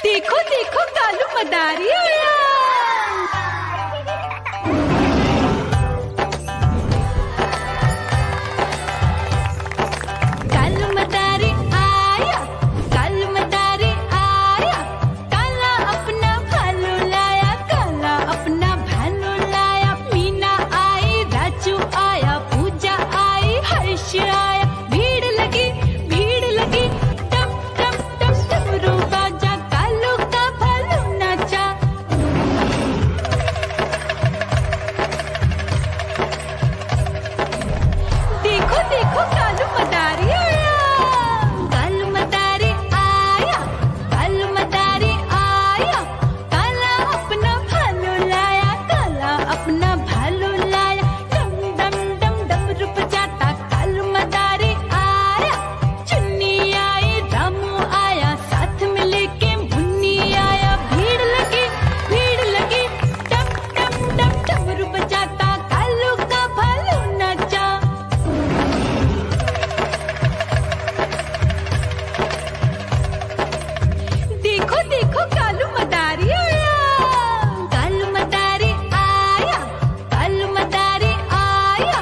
देखो देखो कालू मदारी आया। कालू मदारी आया, कालू मदारी आया। काला अपना भालू लाया, काला अपना भालू लाया। मीना आई, राजू आया, पूजा आई, हर्ष आया। भीड़ लगी टम टम टम डमरू बाजा, कालू का भालू नाचा। देखो देखो कालू मदारी आया, कालू मदारी आया, कालू मदारी आया। काला अपना भालू लाया, काला अपना भालू लाया। डम डम डम डमरू बजाता कालू मदारी आया। चुन्नी आई, रामू आया, साथ में लेके मुन्नी आया। भीड़ लगी टम टम टम डमरू बजाता कालू का भालू नाचा। देखो देखो कालू मदारी आया, कालू मदारी आया, कालू मदारी आया।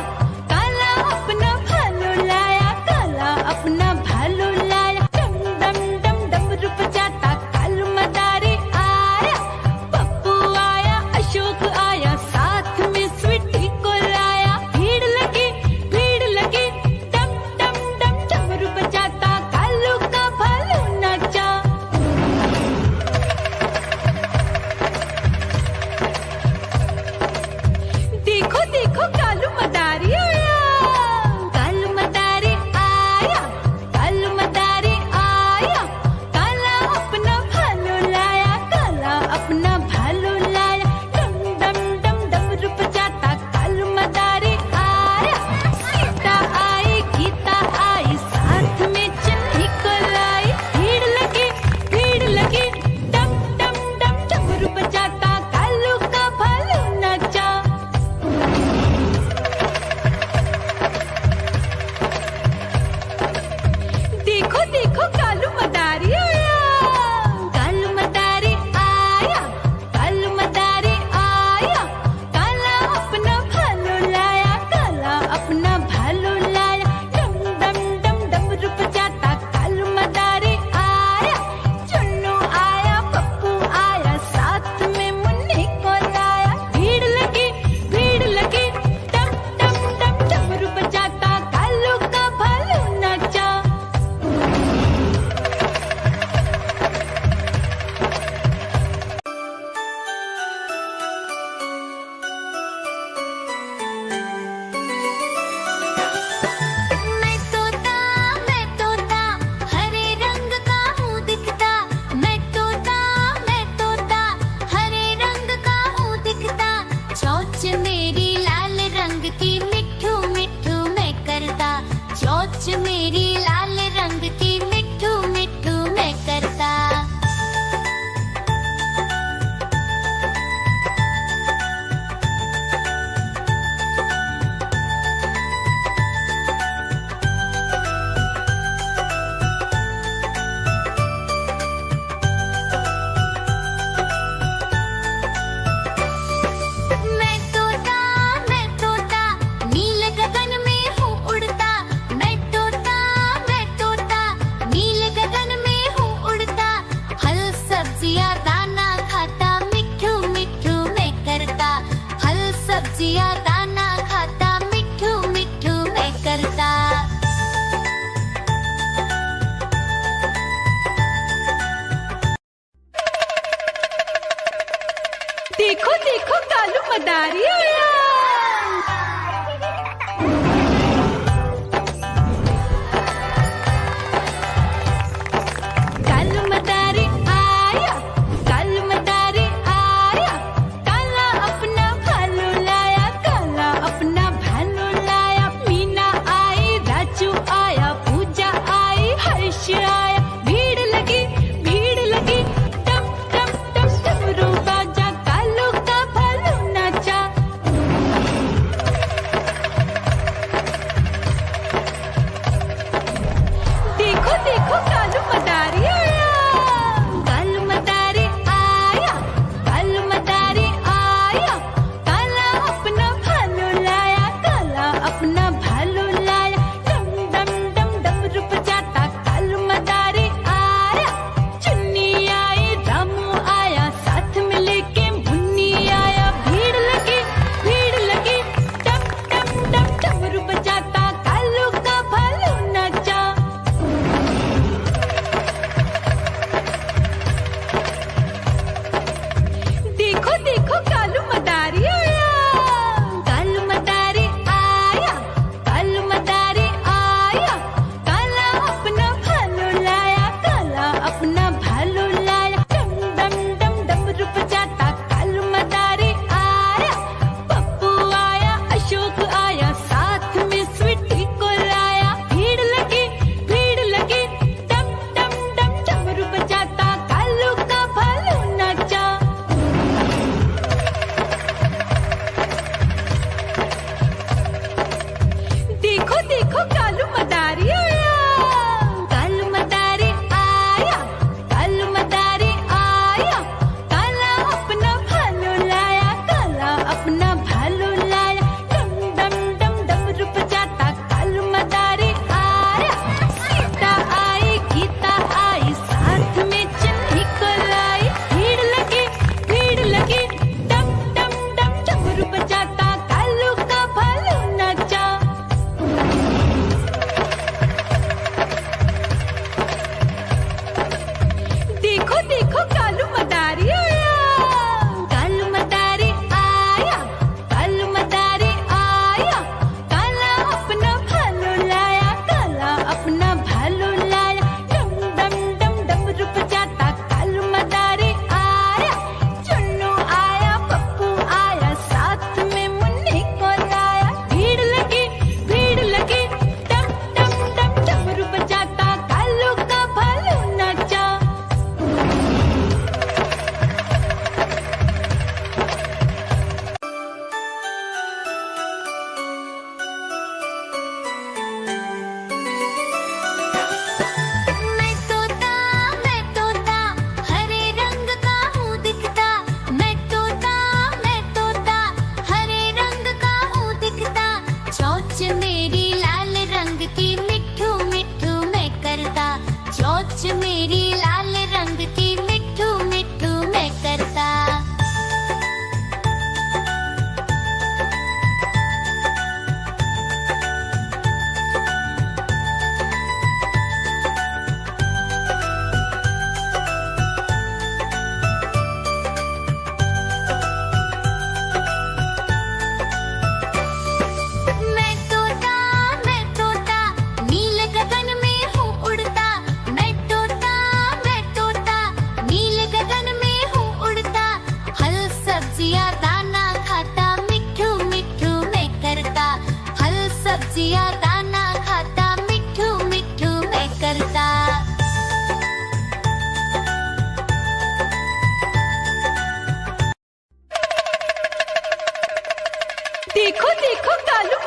काला अपना भालू लाया, काला अपना भालू लाया। डम डम डम डमरू बजाता कालू मदारी आया। पप्पू आया, अशोक आया, साथ में स्वीटी को लाया। भीड़ लगी टम टम डम डमरू बजाता कालू का भालू नाचा। देखो देखो कालू मदारी आया, कालू मदारी आया, कालू मदारी आया। काला अपना भालू लाया, काला अपना भालू लाया। डम डम डम डमरू बजाता कालू मदारी आया। सीता आई, गीता आई, साथ में चन्नी को लाई। भीड़ लगी टम टम डम डमरू बजाता कालू का भालू नाचा। देखो देखो कालू मदारी आया, कालू मदारी आया, कालू मदारी आया। काला अपना भालू लाया, काला अपना भालू लाया। डम डम डम डमरू बजाता कालू मदारी आया। चुन्नू आया, पप्पू आया, साथ में मुन्नी को लाया। भीड़ लगी टम टम टम डमरू बजाता कालू का भालू नाचा। मैं तोता हरे रंग का हूँ दिखता। मैं तोता हरे रंग का हूँ दिखता। चोंच मेरी लाल रंग की मिठू मिठू मैं करता। चोंच मेरी लाल रंग की मिठू मिठू मैं करता। मैं तोता नील गगन में हूँ उड़ता। मैं तोता नील गगन में हूँ उड़ता। फल सब्जियाँ दाना खाता, मिठू मिठू मैं करता। फल सब्जियाँ दाना खाता, मिठू मिठू मैं करता। देखो देखो कालू मदारी आया। कालू मदारी आया, कालू मदारी आया। काला अपना भालू लाया, काला अपना भालू लाया। मीना आई, राजू आया, पूजा आई, हर्ष आया। भीड़ लगी टम टम टम डमरू बाजा, कालू का भालू नाचा।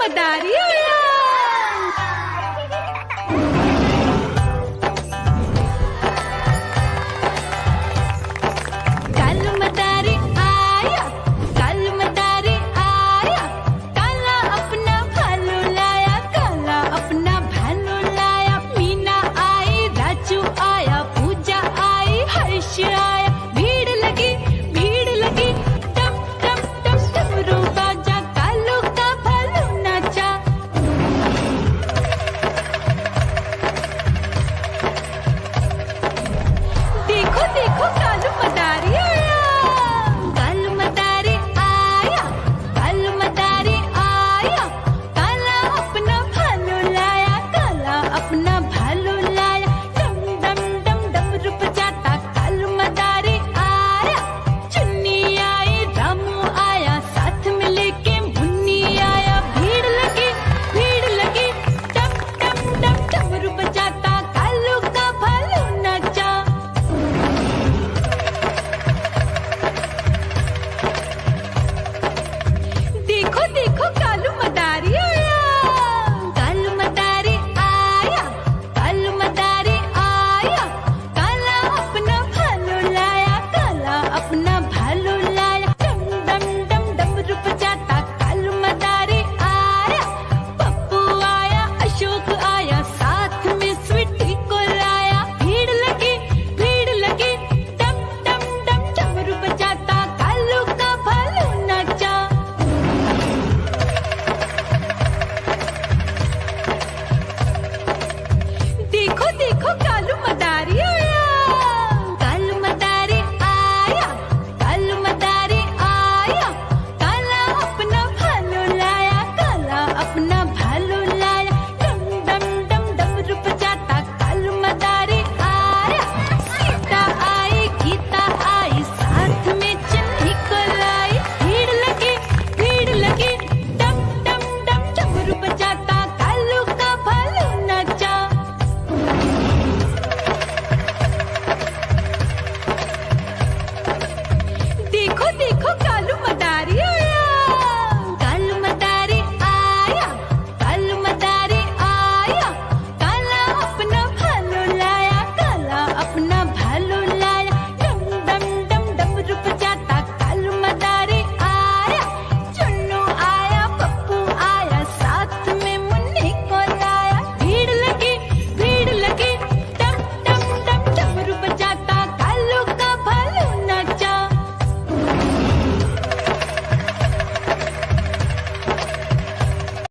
मदारी आया।